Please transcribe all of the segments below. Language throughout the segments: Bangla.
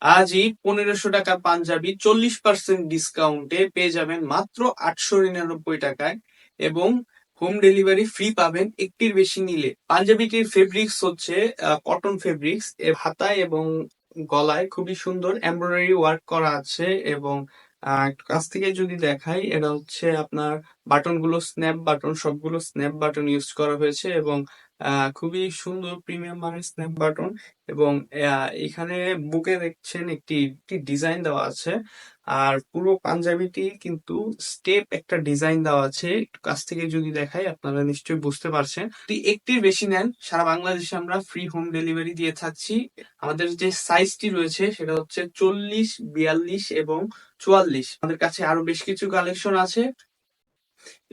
আজই 1500 টাকার পাঞ্জাবি 40% ডিসকাউন্টে পেয়ে যাবেন মাত্র 899 টাকায় এবং হোম ডেলিভারি ফ্রি পাবেন একটির বেশি নিলে। পাঞ্জাবিটির ফেব্রিক্স হচ্ছে কটন ফেব্রিক্স। হাতায় এবং গলায় খুবই সুন্দর এমব্রয়ডারি ওয়ার্ক করা আছে এবং একটু কাছ থেকে যদি দেখাই, এটা হচ্ছে আপনার বাটন গুলো স্ন্যাপ বাটন, সবগুলো স্ন্যাপ বাটন ইউজ করা হয়েছে এবং খুবই সুন্দর প্রিমিয়াম মানের স্ন্যাপ বাটন। এবং এখানে বুকে দেখছেন একটি ডিজাইন দেওয়া আছে। আর পুরো পাঞ্জাবিটি কিন্তু স্টেপ একটা ডিজাইন দেওয়া আছে। একটু কাছ থেকে যদি দেখাই আপনারা নিশ্চয়ই বুঝতে পারছেন। যদি একটির বেশি নেন সারা বাংলাদেশে আমরা ফ্রি হোম ডেলিভারি দিয়ে থাকছি। আমাদের যে সাইজটি রয়েছে সেটা হচ্ছে 40, 42 এবং 44। আমাদের কাছে আরো বেশ কিছু কালেকশন আছে।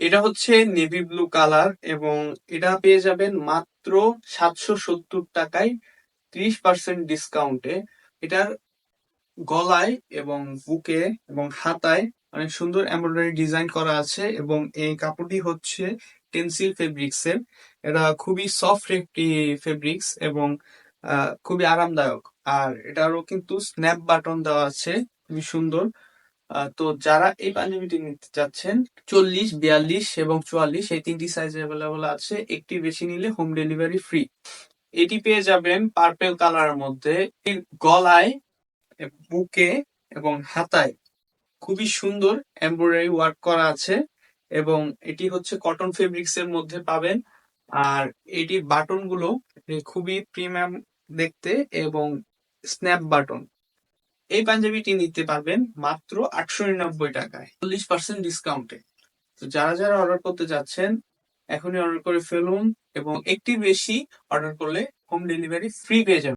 এটা হচ্ছে নেভি ব্লু কালার এবং এটা পেয়ে যাবেন মাত্র 770 টাকায় 30% ডিসকাউন্টে। এটার গলায় এবং বুকে এবং হাতায় অনেক সুন্দর এমব্রয়ডারি ডিজাইন করা আছে এবং এই কাপড়টি হচ্ছে টেন্সিল ফেব্রিক্স এর। এটা খুবই সফট একটি ফেব্রিক্স এবং খুবই আরামদায়ক। আর এটারও কিন্তু স্ন্যাপ বাটন দেওয়া আছে, খুবই সুন্দর। তো যারা এই পাঞ্জাবিটি নিতে চাচ্ছেন 40, 42 এবং 44 এই তিনটি সাইজ অ্যাভেলেবল আছে। একটি বেশি নিলে হোম ডেলিভারি ফ্রি। এটি পেয়ে যাবেন পার্পেল কালারের মধ্যে। এর গলায়, বুকে এবং হাতায় খুবই সুন্দর এমব্রয়ডারি ওয়ার্ক করা আছে এবং এটি হচ্ছে কটন ফেব্রিক্স এর মধ্যে পাবেন। আর এটির বাটন গুলো খুবই প্রিমিয়াম দেখতে এবং স্ন্যাপ বাটন। এই পাঞ্জাবিটি নিতে পারবেন মাত্র 899 টাকায় 40% ডিসকাউন্টে। তো যারা যারা অর্ডার করতে যাচ্ছেন এখনই অর্ডার করে ফেলুন এবং একটি বেশি অর্ডার করলে হোম ডেলিভারি ফ্রি পেয়ে যাবেন।